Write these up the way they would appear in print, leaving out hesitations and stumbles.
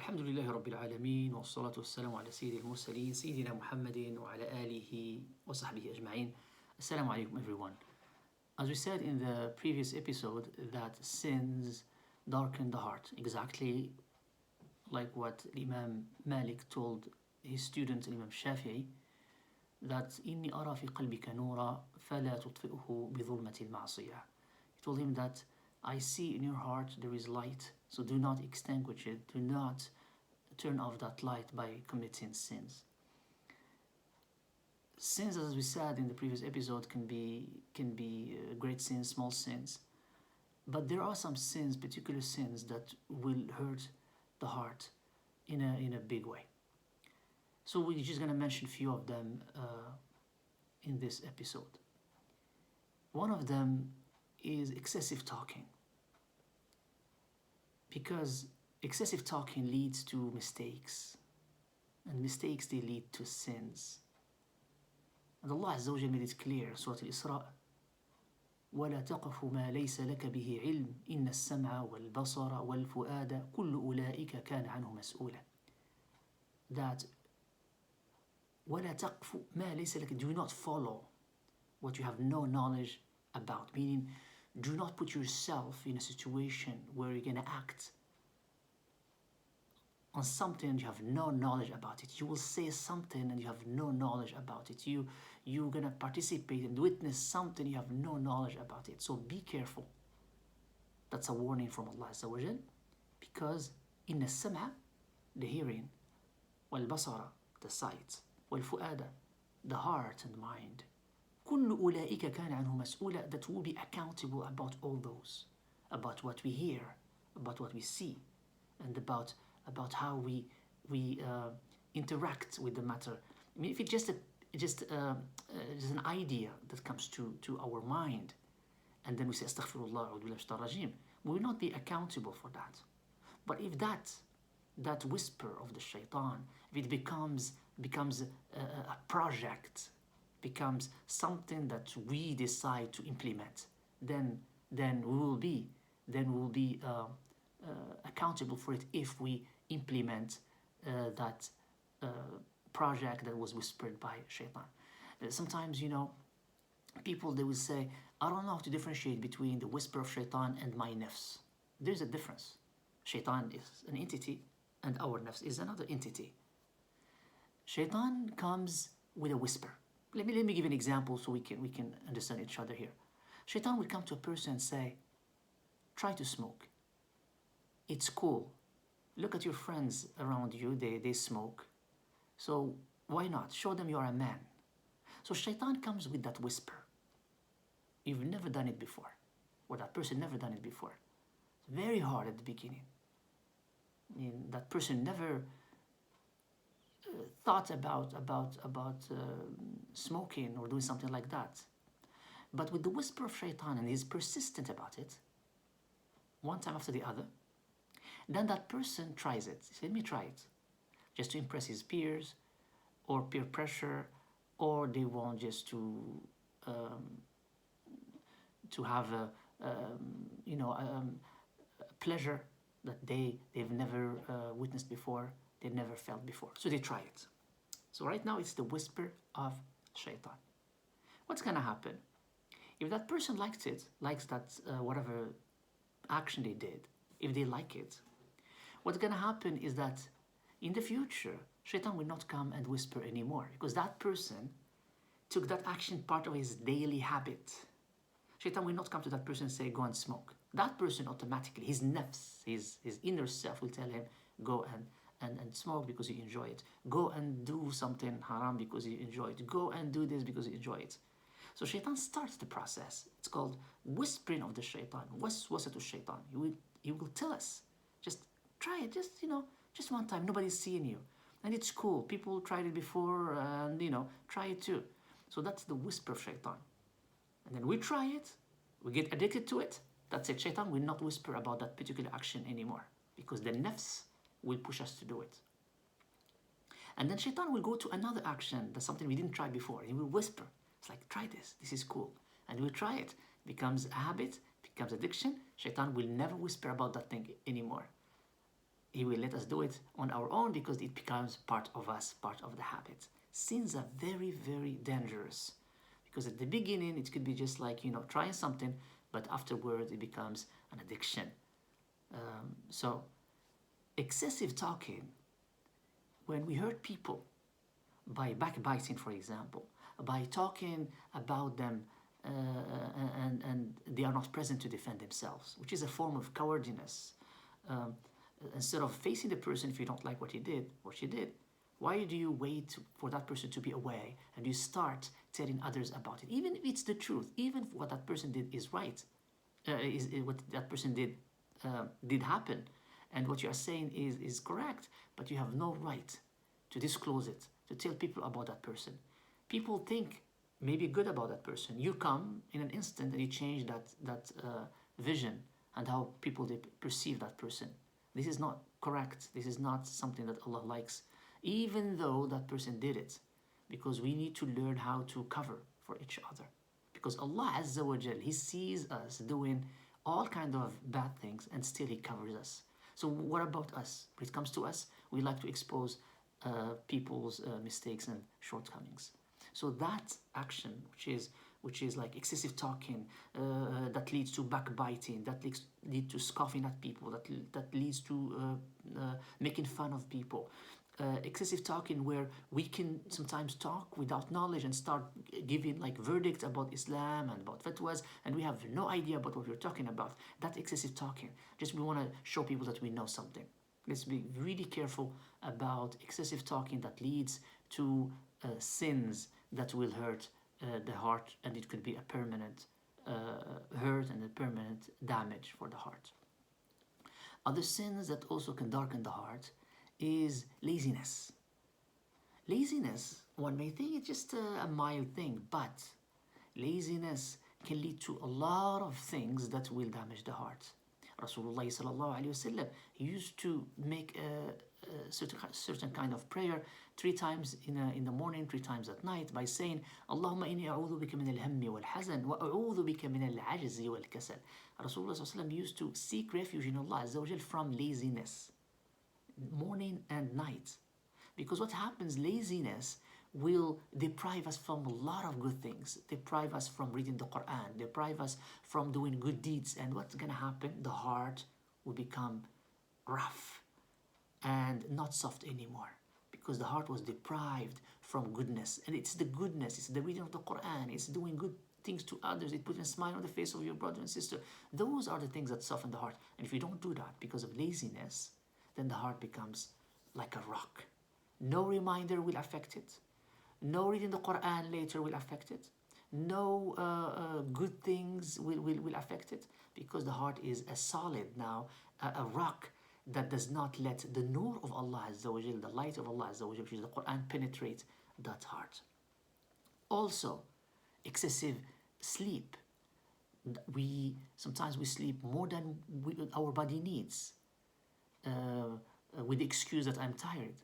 الحمد لله رب العالمين والصلاة والسلام على سيد المرسلين سيدنا محمد وعلى آله وصحبه أجمعين. Assalamu alaikum everyone. As we said in the previous episode that sins darken the heart, exactly like what Imam Malik told his student Imam Shafi'i, that إني أرى في قلبك نورا فلا تطفئه بظلمة المعصية. He told him that I see in your heart there is light, so do not extinguish it, do not turn off that light by committing sins. Sins, as we said in the previous episode, can be great sins, small sins, but there are some sins, particular sins, that will hurt the heart in a big way. So we're just gonna mention a few of them in this episode. One of them is excessive talking, because excessive talking leads to mistakes, and mistakes, they lead to sins. And Allah Azza wa Jal made it clear, Surah Al-Isra, وَلَا تَقْفُ مَا لَيْسَ لَكَ بِهِ عِلْمٍ إِنَّ السَّمْعَ وَالْبَصَرَ وَالْفُؤَادَ كُلُّ أُولَئِكَ كَانَ عَنْهُ مَسْئُولًا. That وَلَا تَقْفُ مَا لَيْسَ لَكَ, do not follow what you have no knowledge about, meaning do not put yourself in a situation where you're going to act on something and you have no knowledge about it. You will say something and you have no knowledge about it. You're going to participate and witness something, you have no knowledge about it. So be careful. That's a warning from Allah Azza wa Jal, because إِنَّ السَّمْعَ, the hearing, وَالْبَصَرَ, the sight, وَالْفُؤَادَ, the heart and mind, كُلُّ أُولَئِكَ كَانَ عَنْهُ مَسْئُولًا, that will be accountable about all those, about what we hear, about what we see, and about how we interact with the matter. I mean, if it's just an idea that comes to our mind, and then we say astaghfirullah, we will not be accountable for that. But if that whisper of the shaitan, if it becomes a project, becomes something that we decide to implement, then we will be accountable for it if we implement that project that was whispered by shaitan. Sometimes, people, they will say, I don't know how to differentiate between the whisper of shaitan and my nafs. There's a difference. Shaitan is an entity and our nafs is another entity. Shaitan comes with a whisper. Let me give an example so we can understand each other here. Shaitan will come to a person and say, try to smoke. It's cool. Look at your friends around you, they smoke. So why not? Show them you're a man. So shaitan comes with that whisper. You've never done it before, or that person never done it before. It's very hard at the beginning. I mean, that person never thought about smoking or doing something like that. But with the whisper of shaitan, and he's persistent about it, one time after the other, then that person tries it. He said, let me try it, just to impress his peers, or peer pressure, or they want just to have a pleasure that they've never witnessed before, they've never felt before. So they try it. So right now it's the whisper of shaitan. What's gonna happen? If that person likes that whatever action they did, if they like it, what's gonna happen is that in the future, shaitan will not come and whisper anymore, because that person took that action part of his daily habit. Shaitan will not come to that person and say, go and smoke. That person automatically, his nafs, his inner self will tell him, go and smoke because you enjoy it. Go and do something haram because you enjoy it. Go and do this because you enjoy it. So shaitan starts the process. It's called whispering of the shaitan. Waswasatu shaitan. He will tell us, just try it, just one time. Nobody's seeing you. And it's cool. People tried it before and, try it too. So that's the whisper of shaitan. And then we try it, we get addicted to it. That's it. Shaitan will not whisper about that particular action anymore, because the nafs will push us to do it. And then shaitan will go to another action, that's something we didn't try before. He will whisper. It's like, try this is cool. And we'll try it. It becomes a habit, becomes addiction. Shaitan will never whisper about that thing anymore. He will let us do it on our own because it becomes part of us, part of the habit. Sins are very, very dangerous because at the beginning it could be just like, trying something, but afterward it becomes an addiction. So excessive talking, when we hurt people by backbiting, for example, by talking about them and they are not present to defend themselves, which is a form of cowardice. Um, Instead of facing the person if you don't like what he did or she did, why do you wait for that person to be away and you start telling others about it? Even if it's the truth, even if what that person did is right, is what that person did happen, and what you are saying is correct, but you have no right to disclose it, to tell people about that person. People think maybe good about that person. You come in an instant and you change that vision and how people they perceive that person. This is not correct. This is not something that Allah likes, even though that person did it, because we need to learn how to cover for each other. Because Allah Azza wa Jal, He sees us doing all kind of bad things and still He covers us. So what about us? When it comes to us, we like to expose people's mistakes and shortcomings. So that action, which is like excessive talking, that leads to backbiting, that leads to scoffing at people, that leads to making fun of people. Excessive talking where we can sometimes talk without knowledge and start giving like verdicts about Islam and about fatwas, and we have no idea about what we're talking about. That excessive talking. Just we want to show people that we know something. Let's be really careful about excessive talking that leads to sins that will hurt the heart, and it could be a permanent hurt and a permanent damage for the heart. Other sins that also can darken the heart is laziness. Laziness, one may think it's just a mild thing, but laziness can lead to a lot of things that will damage the heart. Rasulullah sallallahu alaihi wasallam used to make a certain kind of prayer 3 times in the morning, 3 times at night by saying, Allahumma inni a'udhu bika min al-hammi wal-hazan wa a'udhu bika min al-ajzi wal-kasal. Rasulullah sallallahu alaihi wasallam used to seek refuge in Allah Azza wa Jal from laziness, morning and night. Because what happens, laziness will deprive us from a lot of good things, deprive us from reading the Quran, deprive us from doing good deeds. And what's going to happen? The heart will become rough and not soft anymore, because the heart was deprived from goodness. And it's the goodness, it's the reading of the Quran, it's doing good things to others, it puts a smile on the face of your brother and sister. Those are the things that soften the heart. And if you don't do that because of laziness, then the heart becomes like a rock. No reminder will affect it. No reading the Quran later will affect it. No good things will affect it, because the heart is a solid now, a rock that does not let the nur of Allah Azza wa Jal, the light of Allah Azza wa Jal, which is the Quran, penetrate that heart. Also, excessive sleep. Sometimes we sleep more than our body needs, with the excuse that I'm tired.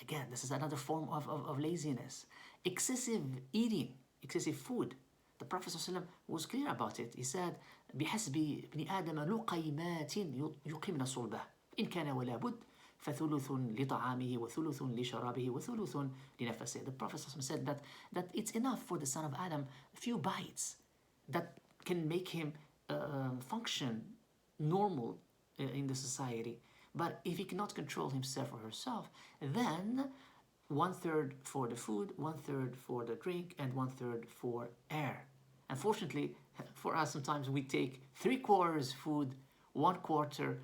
Again, this is another form of laziness. Excessive eating, excessive food. The Prophet ﷺ was clear about it. He said, بِحَسْبِ ابْنِ آدَمَ لُقَيْمَاتٍ يُقِمْنَ صُلْبَهِ إِنْ كَانَ وَلَا بُدْ فَثُلُثٌ لِطَعَامِهِ وَثُلُثٌ لِشَرَابِهِ وَثُلُثٌ لِنَفَسِهِ. The Prophet ﷺ said that it's enough for the son of Adam, a few bites that can make him function normal in the society. But if he cannot control himself or herself, then 1/3 for the food, 1/3 for the drink, and 1/3 for air. Unfortunately, for us, sometimes we take 3/4 food, 1/4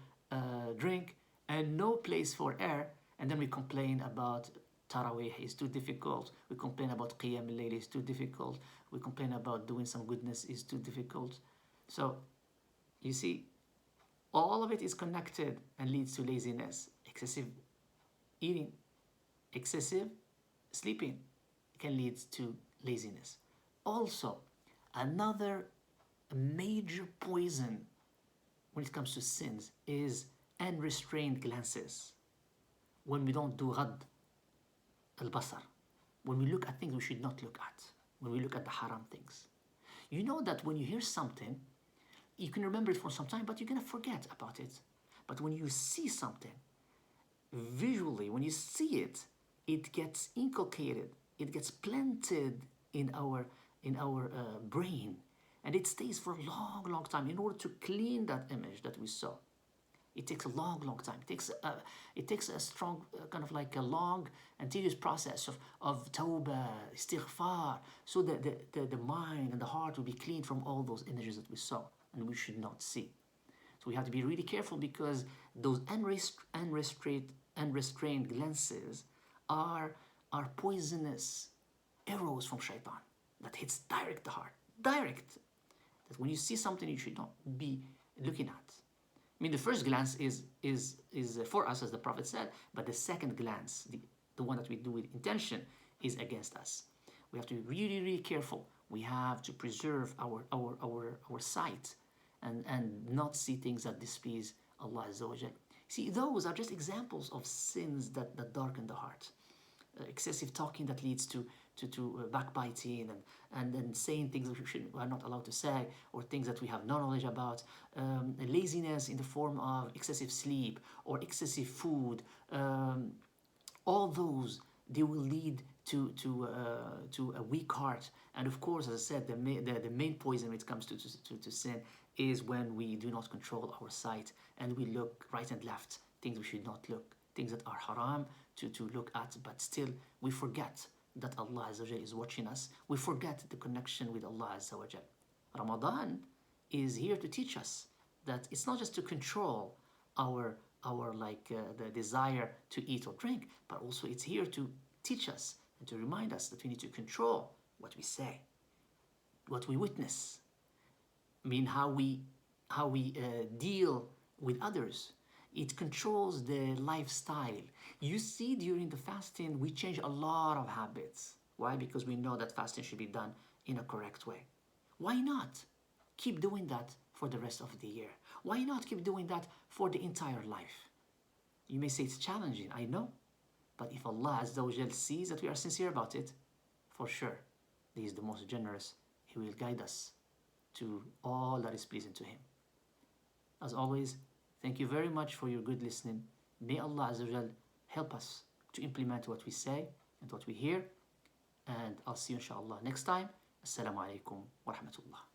drink, and no place for air, and then we complain about Taraweeh is too difficult. We complain about Qiyam al-Layl is too difficult. We complain about doing some goodness is too difficult. So, you see, all of it is connected and leads to laziness. Excessive eating, excessive sleeping can lead to laziness. Also, another major poison when it comes to sins is unrestrained glances. When we don't do ghad al-basar, when we look at things we should not look at, when we look at the haram things. You know that when you hear something, you can remember it for some time, but you're going to forget about it. But when you see something, visually, when you see it, it gets inculcated, it gets planted in our brain, and it stays for a long, long time. In order to clean that image that we saw, it takes a long, long time. It takes a strong, kind of like a long and tedious process of tawbah, istighfar, so that the mind and the heart will be cleaned from all those images that we saw and we should not see. So we have to be really careful, because those unrestrained glances are poisonous arrows from shaitan that hits direct the heart. Direct. That when you see something you should not be looking at. I mean, the first glance is for us, as the Prophet said, but the second glance, the one that we do with intention, is against us. We have to be really, really careful. We have to preserve our sight and not see things that displease Allah Azza wa Jal. See, those are just examples of sins that darken the heart. Excessive talking that leads to backbiting and saying things we are not allowed to say, or things that we have no knowledge about. Laziness in the form of excessive sleep or excessive food. All those, they will lead to a weak heart. And of course, as I said, the main poison when it comes to sin is when we do not control our sight and we look right and left, things we should not look, things that are haram to look at, but still we forget that Allah Azza wa Jal is watching us. We forget the connection with Allah Azza wa Jal. Ramadan is here to teach us that it's not just to control our the desire to eat or drink, but also it's here to teach us and to remind us that we need to control what we say, what we witness. I mean, how we deal with others. It controls the lifestyle. You see, during the fasting, we change a lot of habits. Why? Because we know that fasting should be done in a correct way. Why not keep doing that for the rest of the year? Why not keep doing that for the entire life? You may say it's challenging, I know. But if Allah Azza wa Jal sees that we are sincere about it, for sure, He is the most generous. He will guide us to all that is pleasing to Him. As always, thank you very much for your good listening. May Allah Azza wa Jal help us to implement what we say and what we hear. And I'll see you inshallah next time. Assalamu alaikum wa rahmatullah.